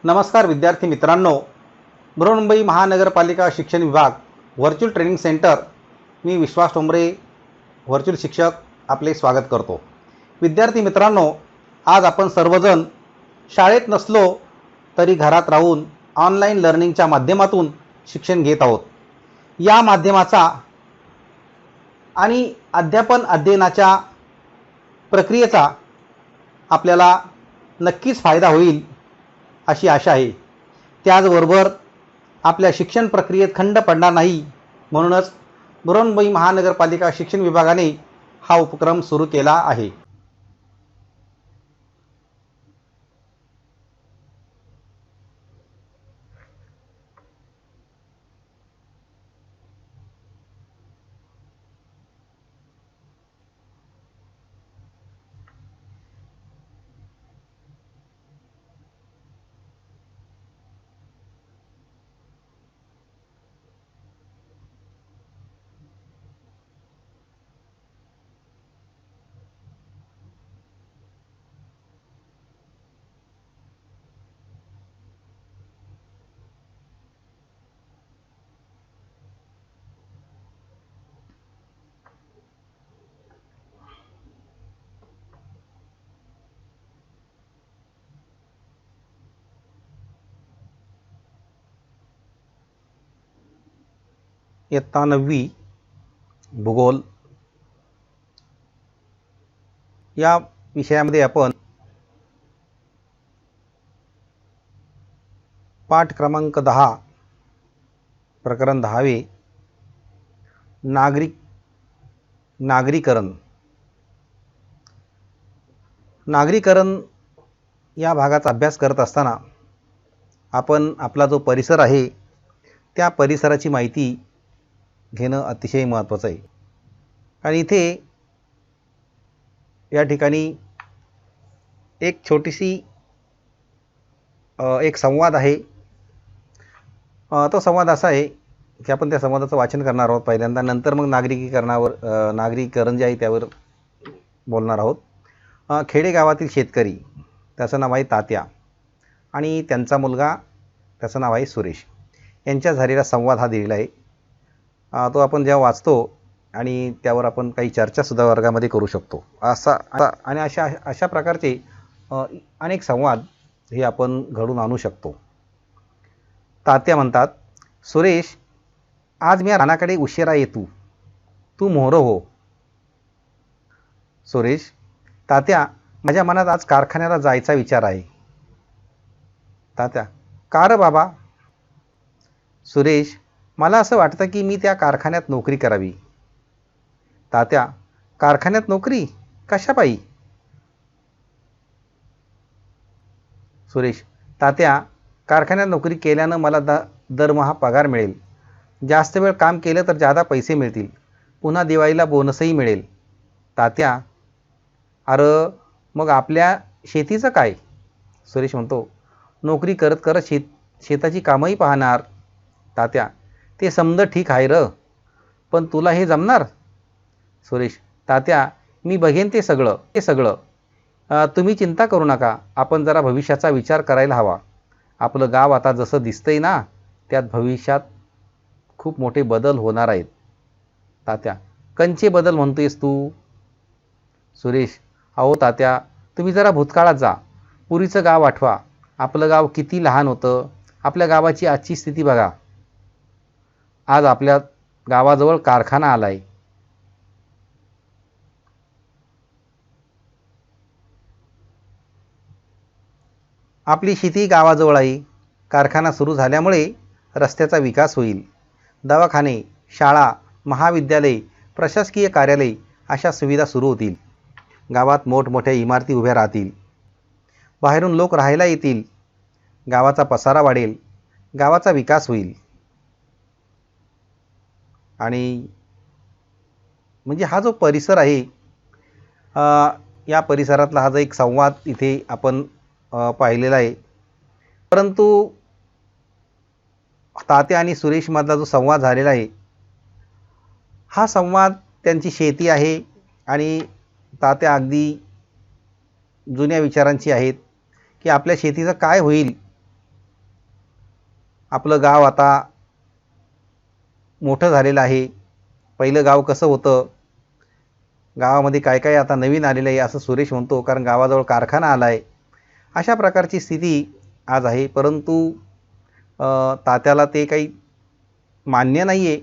नमस्कार विद्यार्थी मित्रांनो, बृहन्मुंबई महानगरपालिका शिक्षण विभाग व्हर्च्युअल ट्रेनिंग सेंटर, मी विश्वास ठोंबरे व्हर्च्युअल शिक्षक आपले स्वागत करतो। विद्यार्थी मित्रांनो, आज आपण सर्वजण शाळेत नसलो तरी घरात राहून ऑनलाईन लर्निंगच्या माध्यमातून शिक्षण घेत आहोत। या माध्यमाचा आणि अध्यापन अध्ययनाच्या प्रक्रियेचा आपल्याला नक्कीच फायदा होईल अशी आशा आहे। त्याचबरोबर आपल्या शिक्षण प्रक्रियेत खंड पडणार नाही, म्हणूनच बृहन्मुंबई महानगरपालिका शिक्षण विभागाने हा उपक्रम सुरू केला आहे। इयत्ता 9वी भूगोल या विषयामध्ये आपण पाठ क्रमांक 10 प्रकरण 10वे नागरीकरण या भागाचा अभ्यास करत असताना आपण आपला जो परिसर आहे त्या परिसराची माहिती घेणं अतिशय महत्त्वाचं आहे। आणि इथे या ठिकाणी एक छोटीशी एक संवाद आहे। तो संवाद असा आहे की आपण त्या संवादाचं वाचन करणार आहोत पहिल्यांदा, नंतर मग नागरीकरण जे आहे त्यावर बोलणार आहोत। खेडेगावातील शेतकरी, त्याचं नाव आहे तात्या, आणि त्यांचा मुलगा, त्याचं नाव आहे सुरेश, यांच्या झालेला संवाद हा दिलेला आहे। तो आपण जेव्हा वाचतो आणि त्यावर आपण काही चर्चासुद्धा वर्गामध्ये करू शकतो। अशा प्रकारचे अनेक संवाद हे आपण घडून आणू शकतो। तात्या म्हणतात, सुरेश, आज मी रानाकडे उशिरा येतो, तू मोहरं हो। सुरेश, तात्या, माझ्या मनात आज कारखान्याला जायचा विचार आहे। तात्या, का रे बाबा? सुरेश, मला असं वाटतं की मी त्या कारखान्यात नोकरी करावी। तात्या, कारखान्यात नोकरी कशापायी? सुरेश, तात्या, कारखान्यात नोकरी केल्यानं मला दरमहा पगार मिळेल, जास्त वेळ काम केलं तर जादा पैसे मिळतील, पुन्हा दिवाळीला बोनसही मिळेल। तात्या, अरे मग आपल्या शेतीचं काय? सुरेश म्हणतो, नोकरी करत करत शेताची कामंही पाहणार। तात्या, ते समज ठीक आहे र, पण तुला हे जमणार? सुरेश, तात्या, मी बघेन ते सगळं, तुम्ही चिंता करू नका, आपण जरा भविष्याचा विचार करायला हवा। आपलं गाव आता जसं दिसतंय ना, त्यात भविष्यात खूप मोठे बदल होणार आहेत। तात्या, कंचे बदल म्हणतोयस तू? सुरेश, अहो तात्या, तुम्ही जरा भूतकाळात जा, पुरीचं गाव आठवा, आपलं गाव किती लहान होतं, आपल्या गावाची आजची स्थिती बघा, आज आपल्या गावाजवळ कारखाना आलाय। आपली शेती गावाजवळ आहे, कारखाना सुरू झाल्यामुळे रस्त्याचा विकास होईल, दवाखाने, शाळा, महाविद्यालय, प्रशासकीय कार्यालय अशा सुविधा सुरू होतील, गावात मोठमोठ्या इमारती उभ्या राहतील, बाहेरून लोक राहायला येतील, गावाचा पसारा वाढेल, गावाचा विकास होईल। आणि म्हणजे हा जो परिसर आहे, या परिसरातला हा जो एक संवाद इथे आपण पाहिलेला आहे। परंतु तात्या आणि सुरेशमधला जो संवाद झालेला आहे, हा संवाद त्यांची शेती आहे आणि तात्या अगदी जुन्या विचारांची आहेत की आपल्या शेतीचं काय होईल आपलं गाव आता मोठं झालेलं आहे. पहिलं गाव कसं होतं, गावामध्ये काय काय आता नवीन आलेलं आहे असं सुरेश म्हणतो, कारण गावाजवळ कारखाना आला आहे. अशा प्रकारची स्थिती आज आहे. परंतु तात्याला ते काही मान्य नाही आहे.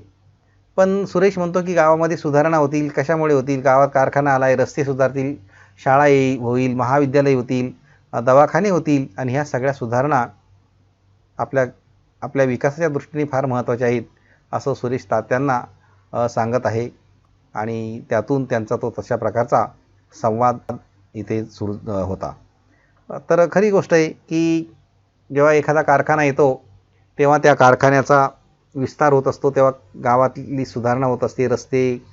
पण सुरेश म्हणतो की गावामध्ये सुधारणा होतील. कशामुळे होतील? गावात कारखाना आला आहे, रस्ते सुधारतील, शाळा होईल, महाविद्यालय होतील, दवाखाने होतील आणि ह्या सगळ्या सुधारणा आपल्या आपल्या विकासाच्या दृष्टीने फार महत्त्वाच्या आहेत असं सुरेश तात्यांना सांगत आहे. आणि त्यातून त्यांचा तो तशा प्रकारचा संवाद इथे सुरू होता. तर खरी गोष्ट आहे की जेव्हा एखादा कारखाना येतो तेव्हा त्या कारखान्याचा विस्तार होत असतो, तेव्हा गावातली सुधारणा होत असते, रस्ते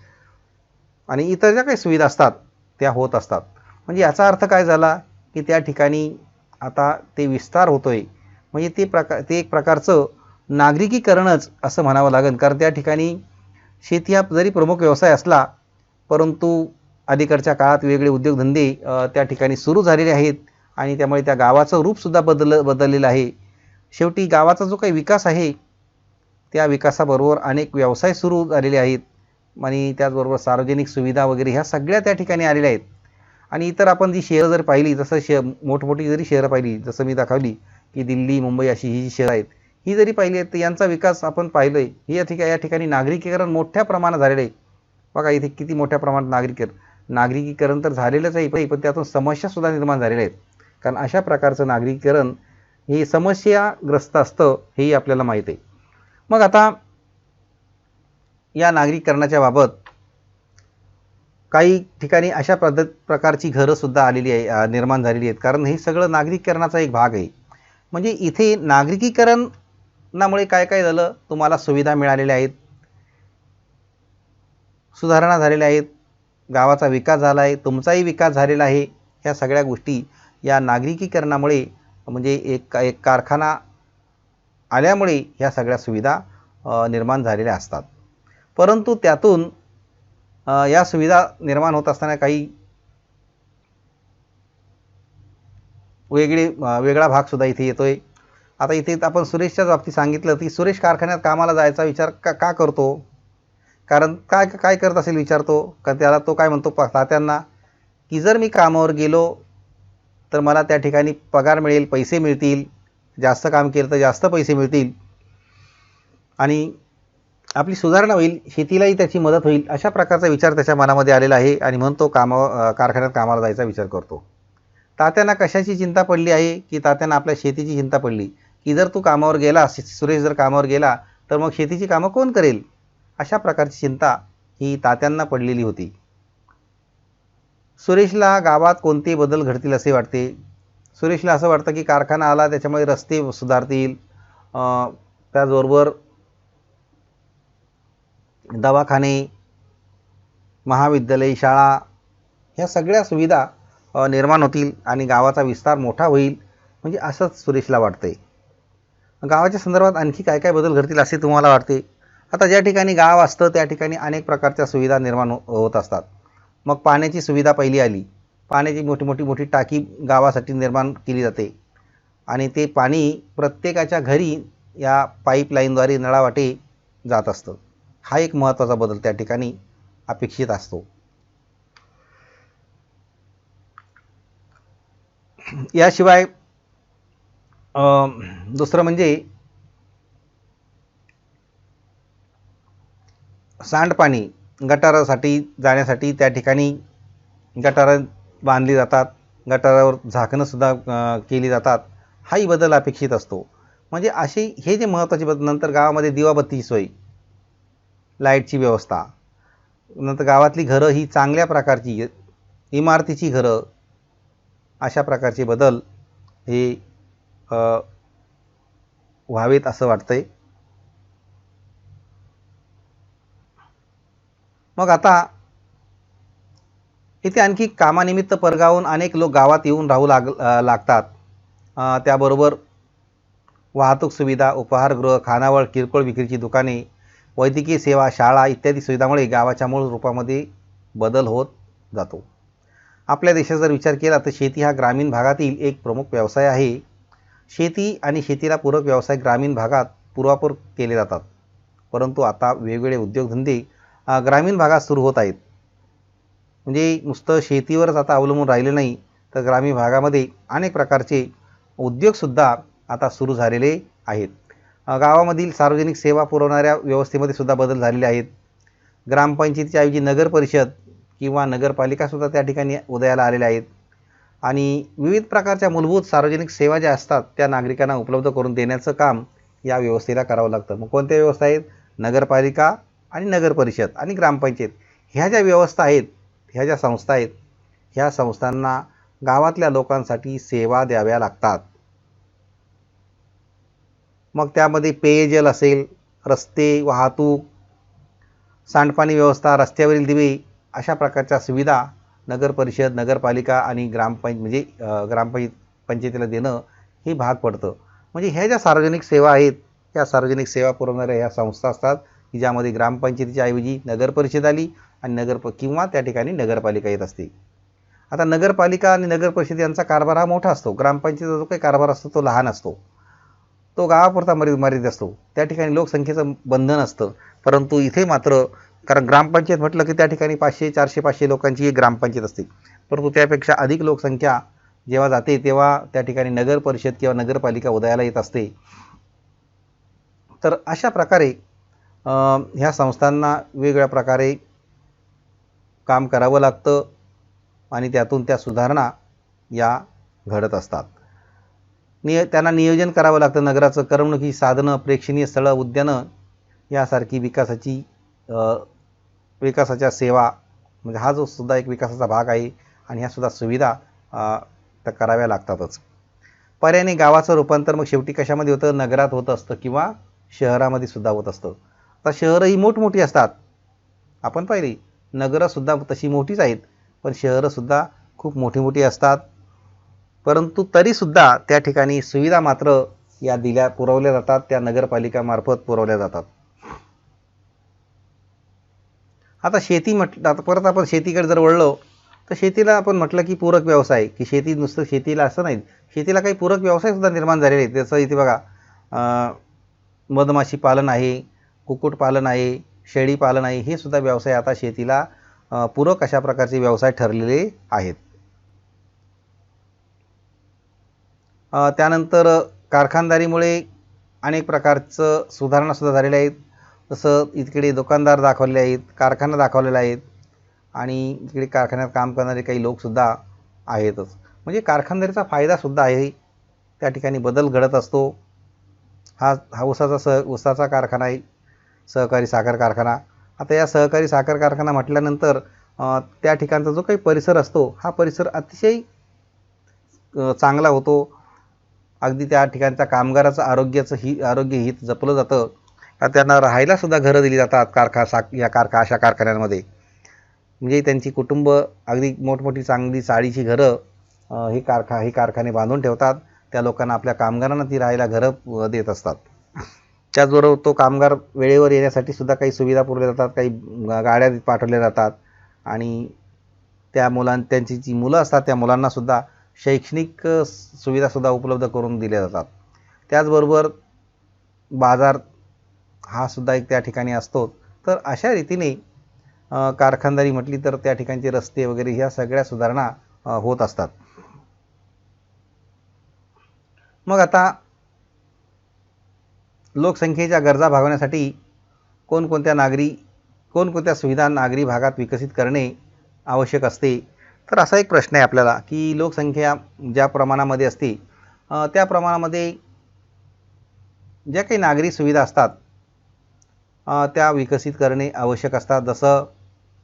आणि इतर ज्या काही सुविधा असतात त्या होत असतात. म्हणजे याचा अर्थ काय झाला की त्या ठिकाणी आता ते विस्तार होतोय, म्हणजे ते एक प्रकारचं नागरिकीकरणच असं म्हणावं लागेल. कारण त्या ठिकाणी शेती हा जरी प्रमुख व्यवसाय असला, परंतु अलीकडच्या काळात वेगळे उद्योगधंदे त्या ठिकाणी सुरू झालेले आहेत आणि त्यामुळे त्या गावाचं रूपसुद्धा बदललेलं आहे. शेवटी गावाचा जो काही विकास आहे त्या विकासाबरोबर अनेक व्यवसाय सुरू झालेले आहेत आणि त्याचबरोबर सार्वजनिक सुविधा वगैरे ह्या सगळ्या त्या ठिकाणी आलेल्या आहेत. आणि इतर आपण जी शहरं जर पाहिली, जसं मोठमोठी जरी शहरं पाहिली, जसं मी दाखवली की दिल्ली, मुंबई अशी ही जी शहरं आहेत, ही जरी पाहिली आहेत तर यांचा विकास आपण पाहिलं आहे. या ठिकाणी नागरिकीकरण मोठ्या प्रमाणात झालेलं आहे. बघा इथे किती मोठ्या प्रमाणात नागरिकीकरण तर झालेलंच आहे, पण त्यातून समस्यासुद्धा निर्माण झालेल्या आहेत. कारण अशा प्रकारचं नागरिकीकरण हे समस्याग्रस्त असतं हेही आपल्याला माहीत आहे. मग आता या नागरिकीकरणाच्या बाबत काही ठिकाणी अशा प्रकारची घरंसुद्धा आलेली आहे, निर्माण झालेली आहेत. कारण हे सगळं नागरिकीकरणाचा एक भाग आहे. म्हणजे इथे नागरिकीकरणामुळे काय काय झालं, तुम्हाला सुविधा मिळालेल्या आहेत, सुधारणा झालेल्या आहेत, गावाचा विकास झाला आहे, तुमचाही विकास झालेला आहे. ह्या सगळ्या गोष्टी या नागरिकीकरणामुळे म्हणजे एक कारखाना आल्यामुळे ह्या सगळ्या सुविधा निर्माण झालेल्या असतात. परंतु त्यातून या सुविधा निर्माण होत असताना काही वेगळा भागसुद्धा इथे येतोय. आता इथे आपण सुरेशच्याच बाबतीत सांगितलं की सुरेश कारखान्यात कामाला जायचा विचार का करतो, कारण काय करत असेल विचारतो का त्याला. तो काय म्हणतो तात्यांना की जर मी कामावर गेलो तर मला त्या ठिकाणी पगार मिळेल, पैसे मिळतील, जास्त काम केलं तर जास्त पैसे मिळतील आणि आपली सुधारणा होईल, शेतीलाही त्याची मदत होईल, अशा प्रकारचा विचार त्याच्या मनामध्ये आलेला आहे आणि म्हणून तो कारखान्यात कामाला जायचा विचार करतो. तात्यांना कशाची चिंता पडली आहे की तात्यांना आपल्या शेतीची चिंता पडली की जर तू कामावर गेला, सुरेश जर कामावर गेला तर मग शेतीची कामं कोण करेल, अशा प्रकारची चिंता ही तात्यांना पडलेली होती. सुरेशला गावात कोणते बदल घडतील असे वाटते. सुरेशला असं वाटतं की कारखाना आला त्याच्यामुळे रस्ते सुधारतील, त्याचबरोबर दवाखाने, महाविद्यालय, शाळा ह्या सगळ्या सुविधा निर्माण होतील आणि गावाचा विस्तार मोठा होईल, म्हणजे असंच सुरेशला वाटतंय. गावाच्या संदर्भात आणखी काय काय बदल घडतील असे तुम्हाला वाटते. आता ज्या ठिकाणी गाव असतं त्या ठिकाणी अनेक प्रकारच्या सुविधा निर्माण होत असतात. मग पाण्याची सुविधा पहिली आली, पाण्याची मोठी टाकी गावासाठी निर्माण केली जाते आणि ते पाणी प्रत्येकाच्या घरी या पाईपलाईनद्वारे नळावाटे जात असतं. हा एक महत्त्वाचा बदल त्या ठिकाणी अपेक्षित असतो. याशिवाय दुसरं म्हणजे सांडपाणी गटारासाठी जाण्यासाठी त्या ठिकाणी गटारं बांधली जातात, गटारावर झाकणंसुद्धा केली जातात. हाही बदल अपेक्षित असतो. म्हणजे असे हे जे महत्त्वाचे बदल. नंतर गावामध्ये दिवाबत्तीची सोय, लाईटची व्यवस्था, नंतर गावातली घरं ही चांगल्या प्रकारची इमारतीची घरं, अशा प्रकारचे बदल हे व्हावेत असं वाटतंय. मग आता इथे आणखी कामानिमित्त परगावून अनेक लोक गावात येऊन राहू लागतात. त्याबरोबर वाहतूक सुविधा, उपहारगृह, खानावळ, किरकोळ विक्रीची दुकाने, वैद्यकीय सेवा, शाळा इत्यादी सुविधांमुळे गावाच्या मूळ रूपामध्ये बदल होत जातो. आपल्या देशाचा जर विचार केला तर शेती हा ग्रामीण भागातील एक प्रमुख व्यवसाय आहे. शेती आणि शेतीला पूरक व्यवसाय ग्रामीण भागात पूर्वापूर केले जातात. परंतु आता वेगवेगळे उद्योगधंदे ग्रामीण भागात सुरू होत आहेत. म्हणजे नुसतं शेतीवरच आता अवलंबून राहिले नाही, तर ग्रामीण भागामध्ये अनेक प्रकारचे उद्योगसुद्धा आता सुरू झालेले आहेत. गावामधील सार्वजनिक सेवा पुरवणाऱ्या व्यवस्थेमध्ये सुद्धा बदल झालेले आहेत. ग्रामपंचायतीच्या ऐवजी नगर परिषद किंवा नगरपालिकासुद्धा त्या ठिकाणी उदयाला आलेल्या आहेत. आणि विविध प्रकारच्या मूलभूत सार्वजनिक सेवा ज्या असतात त्या नागरिकांना उपलब्ध करून देण्याचं काम या व्यवस्थेला करावं लागतं. मग कोणत्या व्यवस्था आहेत? नगरपालिका आणि नगर परिषद आणि ग्रामपंचायत ह्या ज्या व्यवस्था आहेत, ह्या ज्या संस्था आहेत, ह्या संस्थांना गावातल्या लोकांसाठी सेवा द्याव्या लागतात. मग त्यामध्ये पेयजल असेल, रस्ते, वाहतूक, सांडपाणी व्यवस्था, रस्त्यावरील दिवे अशा प्रकारच्या सुविधा नगर परिषद, नगरपालिका आणि ग्रामपंचायतीला देणं हे भाग पडतं. म्हणजे ह्या ज्या सार्वजनिक सेवा आहेत, या सार्वजनिक सेवा पुरवणाऱ्या ह्या संस्था असतात की ज्यामध्ये ग्रामपंचायतीच्या ऐवजी नगर परिषद आली आणि किंवा त्या ठिकाणी नगरपालिका येत असते. आता नगरपालिका आणि नगर परिषद यांचा कारभार हा मोठा असतो. ग्रामपंचायतीचा जो काही कारभार असतो तो लहान असतो, तो गावापुरता मर्यादित असतो. त्या ठिकाणी लोकसंख्येचं बंधन असतं. परंतु इथे मात्र, कारण ग्रामपंचायत म्हटलं की त्या ठिकाणी 500, 400, 500 लोकांची एक ग्रामपंचायत असते. परंतु त्यापेक्षा अधिक लोकसंख्या जेव्हा जाते तेव्हा त्या ठिकाणी नगर परिषद किंवा नगरपालिका उदयाला येत असते. तर अशा प्रकारे ह्या संस्थांना वेगवेगळ्या प्रकारे काम करावं लागतं आणि त्यातून त्या सुधारणा या घडत असतात. त्यांना नियोजन करावं लागतं. नगराचं करमणुकी साधनं, प्रेक्षणीय स्थळं, उद्यानं यासारखी विकासाच्या सेवा, म्हणजे हा जो सुद्धा एक विकासाचा भाग आहे आणि ह्या सुद्धा सुविधा त्या कराव्या लागतातच. पर्यायाने गावाचं रूपांतर मग शेवटी कशामध्ये होतं? नगरात होत असतं किंवा शहरामध्ये सुद्धा होत असतं. आता शहरं ही मोठमोठी असतात, आपण पाहिली. नगरंसुद्धा तशी मोठीच आहेत, पण शहरंसुद्धा खूप मोठी मोठी असतात. परंतु तरीसुद्धा त्या ठिकाणी सुविधा मात्र या पुरवल्या जातात, त्या नगरपालिकामार्फत पुरवल्या जातात. आता शेती म्हटलं, आता परत आपण शेतीकडे जर वळलो तर शेतीला आपण म्हटलं की पूरक व्यवसाय, की शेती नुसतं शेतीला असं नाही, शेतीला काही पूरक व्यवसायसुद्धा निर्माण झालेले आहेत. जसं इथे बघा, मधमाशी पालन आहे, कुक्कुटपालन आहे, शेळी पालन आहे, हे सुद्धा व्यवसाय आता शेतीला पूरक अशा प्रकारचे व्यवसाय ठरलेले आहेत. त्यानंतर कारखानदारीमुळे अनेक प्रकारचं सुधारणासुद्धा झालेल्या आहेत. जसं इकडे दुकानदार दाखवले आहेत, कारखाना दाखवलेला आहेत आणि इकडे कारखान्यात काम करणारे काही लोकसुद्धा आहेतच. म्हणजे कारखानदारीचा फायदासुद्धा आहे, त्या ठिकाणी बदल घडत असतो. हा ऊसाचा कारखाना आहे, सहकारी साखर कारखाना. आता या सहकारी साखर कारखाना म्हटल्यानंतर त्या ठिकाणचा जो काही परिसर असतो हा परिसर अतिशय चांगला होतो. अगदी त्या ठिकाणच्या कामगाराचं आरोग्य हित जपलं जातं. त्यांना राहायलासुद्धा घरं दिली जातात अशा कारखान्यांमध्ये. म्हणजे त्यांची कुटुंब अगदी मोठमोठी चांगली चाळीची घरं ही कारखाने बांधून ठेवतात. त्या लोकांना, आपल्या कामगारांना ती राहायला घरं देत असतात. त्याचबरोबर तो कामगार वेळेवर येण्यासाठी सुद्धा काही सुविधा पुरवल्या जातात, काही गाड्या पाठवल्या जातात आणि त्यांची जी मुलं असतात त्या मुलांनासुद्धा शैक्षणिक सुविधासुद्धा उपलब्ध करून दिल्या जातात. त्याचबरोबर बाजार हा सुद्धा एक त्या ठिकाणी असतो. तर अशा रीतीने कारखानदारी म्हटली तर त्या ठिकाणचे रस्ते वगैरे ह्या सगळ्या सुधारणा होत असतात. मग आता लोकसंख्येच्या गरजा भागवण्यासाठी कोणकोणत्या सुविधा नागरी भागात विकसित करणे आवश्यक असते? तर असा एक प्रश्न आहे आपल्याला की लोकसंख्या ज्या प्रमाणामध्ये असते त्या प्रमाणामध्ये ज्या काही नागरी सुविधा असतात त्या विकसित करणे आवश्यक असतात. जसं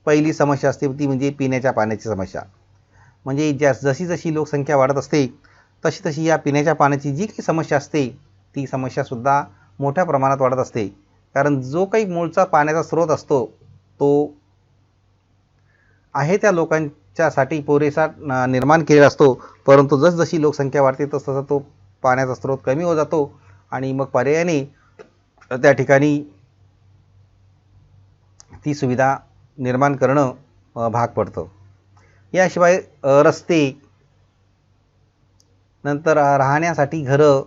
पहिली समस्या असते ती म्हणजे पिण्याच्या पाण्याची समस्या. म्हणजे जशी जशी लोकसंख्या वाढत असते तशी तशी या पिण्याच्या पाण्याची जी काही समस्या असते ती समस्यासुद्धा मोठ्या प्रमाणात वाढत असते. कारण जो काही मूळचा पाण्याचा स्रोत असतो तो आहे त्या लोकांच्यासाठी पुरेसा निर्माण केलेला असतो. परंतु जसजशी लोकसंख्या वाढते तसतसा तो पाण्याचा स्रोत कमी होत जातो आणि मग पर्यायाने त्या ठिकाणी ती सुविधा निर्माण करणं भाग पडतं. याशिवाय रस्ते, नंतर राहण्यासाठी घरं,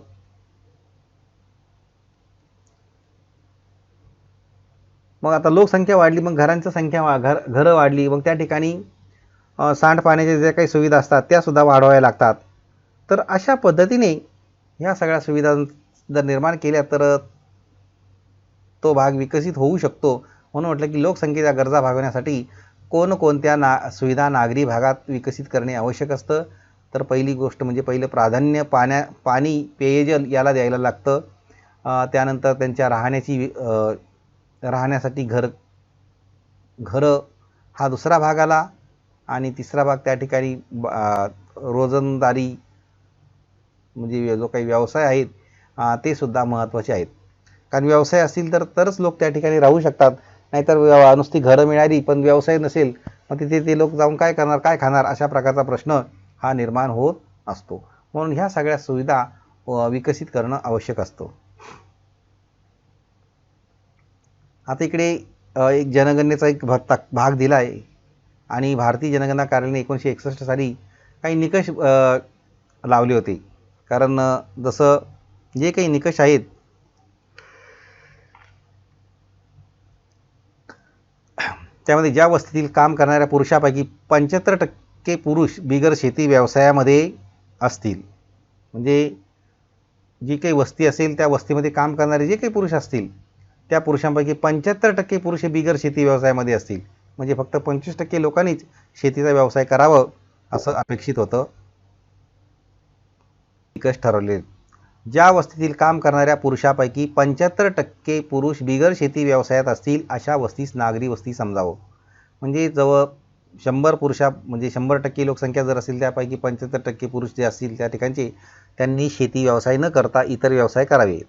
मग आता लोकसंख्या वाढली, मग घरांची संख्या घरं वाढली, मग त्या ठिकाणी सांडपाण्याच्या ज्या काही सुविधा असतात त्यासुद्धा वाढवाव्या लागतात. तर अशा पद्धतीने ह्या सगळ्या सुविधा जर निर्माण केल्या तर तो भाग विकसित होऊ शकतो. म्हणून म्हटलं की लोकसंख्येच्या गरजा भागवण्यासाठी कोणकोणत्या सुविधा नागरी भागात विकसित करणे आवश्यक असतं. तर पहिली गोष्ट म्हणजे पहिलं प्राधान्य पाणी पेयजल याला द्यायला लागतं. त्यानंतर त्यांच्या राहण्यासाठी घरं हा दुसरा भाग आला. आणि तिसरा भाग त्या ठिकाणी रोजंदारी म्हणजे जो काही व्यवसाय आहेत ते सुद्धा महत्त्वाचे आहेत. कारण व्यवसाय असतील तरच लोक त्या ठिकाणी राहू शकतात. नाहीतर नुसती घरं मिळाली पण व्यवसाय नसेल, मग तिथे ते लोक जाऊन काय करणार, काय खाणार, अशा प्रकारचा प्रश्न हा निर्माण होत असतो. म्हणून ह्या सगळ्या सुविधा विकसित करणं आवश्यक असतं. आता इकडे एक जनगणनेचा एक भाग दिला आहे आणि भारतीय जनगणना कार्यालयाने 1961 साली काही निकष लावले होते. कारण जसं जे काही निकष आहेत त्यामध्ये ज्या वस्तीतील काम करणाऱ्या पुरुषापैकी 75% पुरुष बिगर शेती व्यवसायामध्ये असतील, म्हणजे जी काही वस्ती असेल त्या वस्तीमध्ये काम करणारे जे काही पुरुष असतील त्या पुरुषांपैकी 75% पुरुष हे बिगर शेती व्यवसायामध्ये असतील. म्हणजे फक्त 25% लोकांनीच शेतीचा व्यवसाय करावं असं अपेक्षित होतं. निकष ठरवले. ज्या वस्तीतील काम करणाऱ्या पुरुषापैकी 75% पुरुष बिगर शेती व्यवसायात असतील अशा वस्तीस नागरी वस्ती समजावं. म्हणजे जवळ 100 म्हणजे 100% लोकसंख्या जर असेल त्यापैकी 75% पुरुष जे असतील त्या ठिकाणचे त्यांनी शेती व्यवसाय न करता इतर व्यवसाय करावे.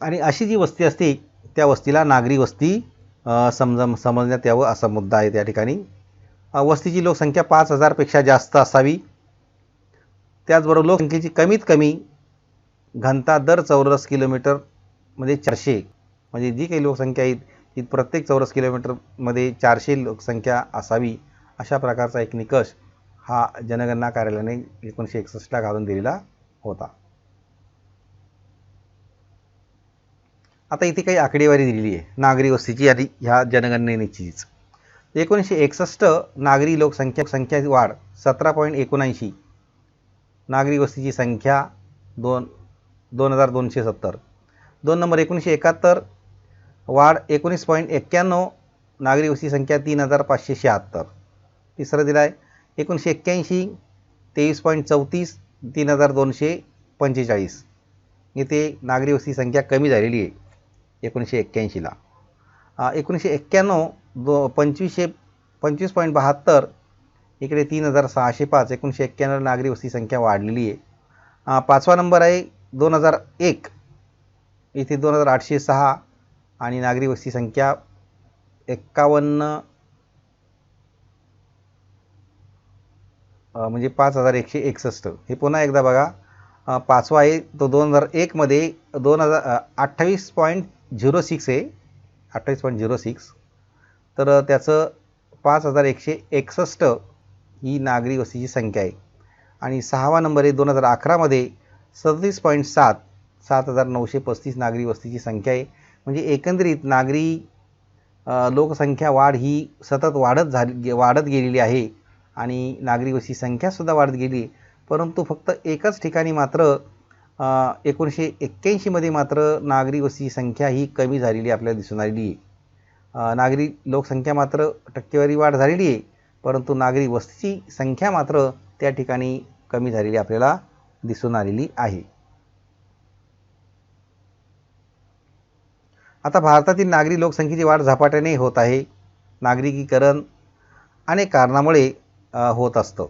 आणि अशी जी वस्ती असते त्या वस्तीला नागरी वस्ती समजण्यात यावं असा मुद्दा आहे त्या ठिकाणी. वस्तीची लोकसंख्या 5000 पेक्षा जास्त असावी. त्याचबरोबर लोकसंख्येची कमीत कमी घनता दर चौरस किलोमीटर मध्ये 400, म्हणजे जी काही लोकसंख्या आहे ती प्रत्येक चौरस किलोमीटरमध्ये 400 लोकसंख्या असावी. अशा प्रकारचा एक निकष हा जनगणना कार्यालयाने 1961 घालून दिलेला होता. आता इथे काही आकडेवारी दिलेली आहे नागरी वस्तीची आणि ह्या जनगणनेचीच. 1961 नागरी लोकसंख्या वाढ 17.79, नागरी वस्तीची संख्या 2270. 2 नंबर 1971 वाढ 19.91, नागरी वस्ती संख्या 3576. तिसरं दिला आहे 1981 23.34, 3245. इथे नागरी वस्ती संख्या कमी झालेली आहे 1981ला. 1991 25.72, इकडे 3605. 1991 नागरी वस्ती संख्या वाढलेली आहे. 5वा नंबर आहे 2001, इथे 2806 आणि नागरी वस्ती संख्या 51 म्हणजे 5161. हे पुन्हा एकदा बघा. 5वा आहे तो 2001 मध्ये 28.06 आहे, 28.06. तर त्याचं 5161 ही नागरी वस्तीची संख्या आहे. आणि 6वा नंबर आहे 2011 मध्ये 37.7, 7935 नागरी वस्तीची संख्या आहे. म्हणजे एकंदरीत नागरी लोकसंख्या वाढ ही सतत वाढत गेलेली आहे आणि नागरी वस्ती संख्यासुद्धा वाढत गेली. परंतु फक्त एकच ठिकाणी मात्र 1981 मध्ये मात्र नागरी वस्ती संख्या ही कमी झालेली आपल्याला दिसून आलेली आहे. नागरी लोकसंख्या मात्र टक्केवारी वाढ झालेली आहे, परंतु नागरी वस्तीची संख्या मात्र त्या ठिकाणी कमी झालेली आपल्याला दिसून आलेली आहे. आता भारतातील नागरी लोकसंख्येची वाढ झपाट्याने होत आहे. नागरिकीकरण अनेक कारणामुळे होत असतं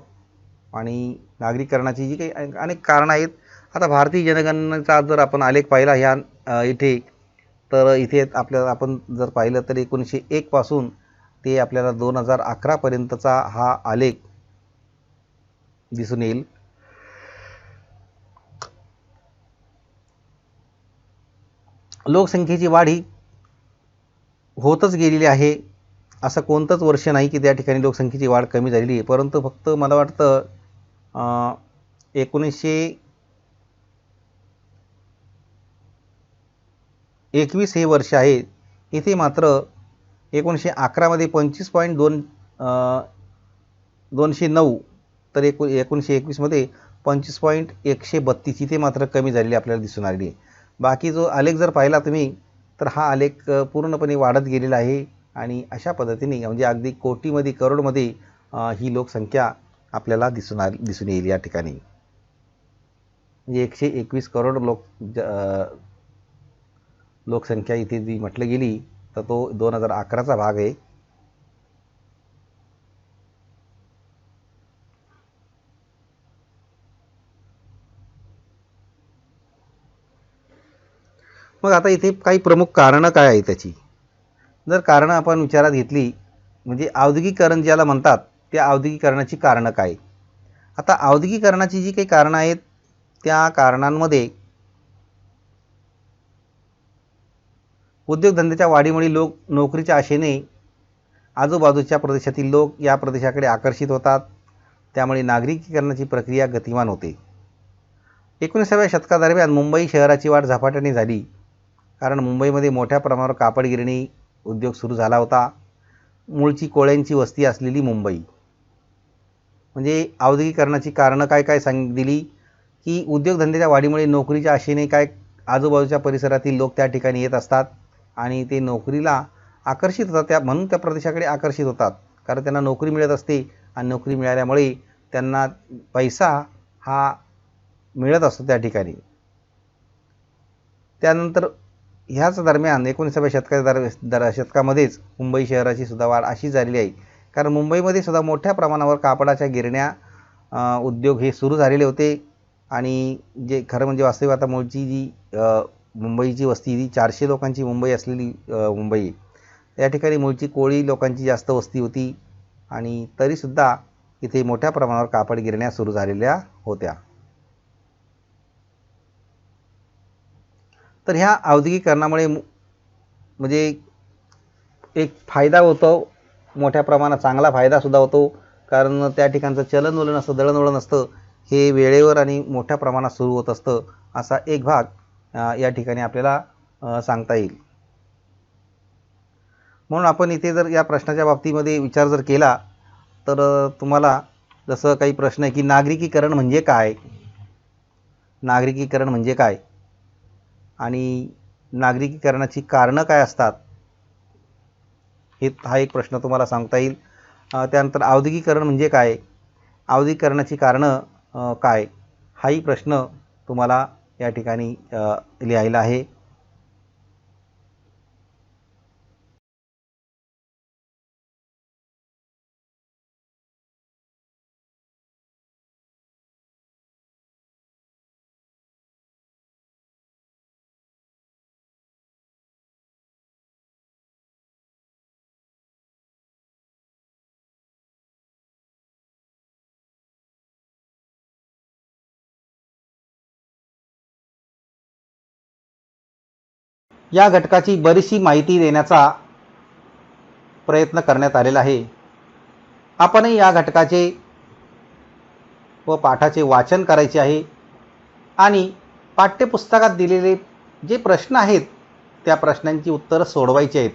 आणि नागरीकरणाची जी काही अनेक कारणं आहेत. आता भारतीय जनगणनेचा जर आपण आलेख पाहिला ह्या इथे, तर इथे आपण जर पाहिलं तर 1901 पासून ते आपल्याला 2011 पर्यंतचा हा आलेख दिसून येईल. लोकसंख्येची वाढ ही होतच गेलेली आहे. असं कोणतंच वर्ष नाही की त्या ठिकाणी लोकसंख्येची वाढ कमी झालेली आहे. परंतु फक्त मला वाटतं 2021 हे वर्ष आहे, इथे मात्र 1911मध्ये 25.2 209, तर 1921मध्ये 25.132 इथे मात्र कमी झालेली आपल्याला दिसून आलेली आहे. बाकी जो आलेख जर पाहिला तुम्ही तर हा आलेख पूर्णपणे वाढत गेलेला आहे आणि अशा पद्धतीने म्हणजे अगदी कोटीमध्ये करोडमध्ये ही लोकसंख्या आपल्याला दिसून येईल या ठिकाणी. म्हणजे 121 करोड लोकसंख्या इथे जी म्हटलं गेली तर तो 2011चा भाग आहे. मग आता इथे काही प्रमुख कारणं काय आहे त्याची. जर कारणं आपण विचारात घेतली म्हणजे औद्योगिकीकरण ज्याला म्हणतात त्या औद्योगिकीकरणाची कारणं काय. आता औद्योगिकीकरणाची जी काही कारणं आहेत त्या कारणांमध्ये उद्योगधंद्याच्या वाढीमुळे लोक नोकरीच्या आशेने आजूबाजूच्या प्रदेशातील लोक या प्रदेशाकडे आकर्षित होतात. त्यामुळे नागरिकीकरणाची प्रक्रिया गतिमान होते. 19व्या शतकादरम्यान मुंबई शहराची वाढ झपाट्याने झाली, कारण मुंबईमध्ये मोठ्या प्रमाणावर कापड गिरणी उद्योग सुरू झाला होता. मूळची कोळ्यांची वस्ती असलेली मुंबई. म्हणजे औद्योगिकीकरणाची कारणं काय काय दिली की उद्योगधंद्याच्या वाढीमुळे नोकरीच्या आशेने काय आजूबाजूच्या परिसरातील लोक त्या ठिकाणी येत असतात आणि ते नोकरीला आकर्षित होतात, म्हणून त्या प्रदेशाकडे आकर्षित होतात, कारण त्यांना नोकरी मिळत असते आणि नोकरी मिळाल्यामुळे त्यांना पैसा हा मिळत असतो त्या ठिकाणी. त्यानंतर ह्याच दरम्यान 19व्या शतकामध्येच मुंबई शहराची सुद्धा वाढ अशी झालेली आहे, कारण मुंबईमध्ये सुद्धा मोठ्या प्रमाणावर कापडाच्या गिरण्या उद्योग हे सुरू झालेले होते. आणि जे खरं म्हणजे वास्तविक आता मूळची जी मुंबईची वस्ती जी 400 लोकांची मुंबई असलेली मुंबई, या ठिकाणी मूळची कोळी लोकांची जास्त वस्ती होती आणि तरीसुद्धा इथे मोठ्या प्रमाणावर कापड गिरण्या सुरू झालेल्या होत्या. तर ह्या औद्योगिकीकरणामुळे म्हणजे एक फायदा होतो, मोठ्या प्रमाणात चांगला फायदासुद्धा होतो, कारण त्या ठिकाणचं चलनवलन असतं, दळणवळण असतं, हे वेळेवर आणि मोठ्या प्रमाणात सुरू होत असतं. असा एक भाग या ठिकाणी आपल्याला सांगता येईल. म्हणून आपण इथे जर या प्रश्नाच्या बाबतीमध्ये विचार जर केला तर तुम्हाला जसं काही प्रश्न आहे की नागरिकीकरण म्हणजे काय, नागरिकीकरण म्हणजे काय आणि नागरिकीकरणाची कारणं काय असतात, हा एक प्रश्न तुम्हाला सांगता येईल. त्यानंतर औद्योगिकीकरण म्हणजे काय, औद्योगिकीकरणाची कारणं काय, हाही प्रश्न तुम्हाला या ठिकाणी लिहायला आहे. या घटकाची बरीचशी माहिती देण्याचा प्रयत्न करण्यात आलेला आहे. आपणही या घटकाचे व पाठाचे वाचन करायचे आहे आणि पाठ्यपुस्तकात दिलेले जे प्रश्न आहेत त्या प्रश्नांची उत्तरं सोडवायची आहेत.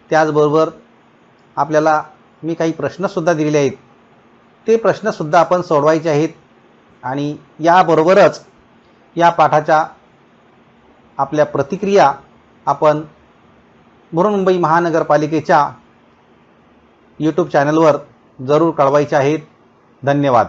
त्याचबरोबर आपल्याला मी काही प्रश्नसुद्धा दिलेले आहेत, ते प्रश्नसुद्धा आपण सोडवायचे आहेत. आणि याबरोबरच या पाठाच्या आपल्या प्रतिक्रिया आपण बृहन्मुंबई महानगरपालिकेच्या यूट्यूब चॅनलवर जरूर कळवायच्या आहेत. धन्यवाद.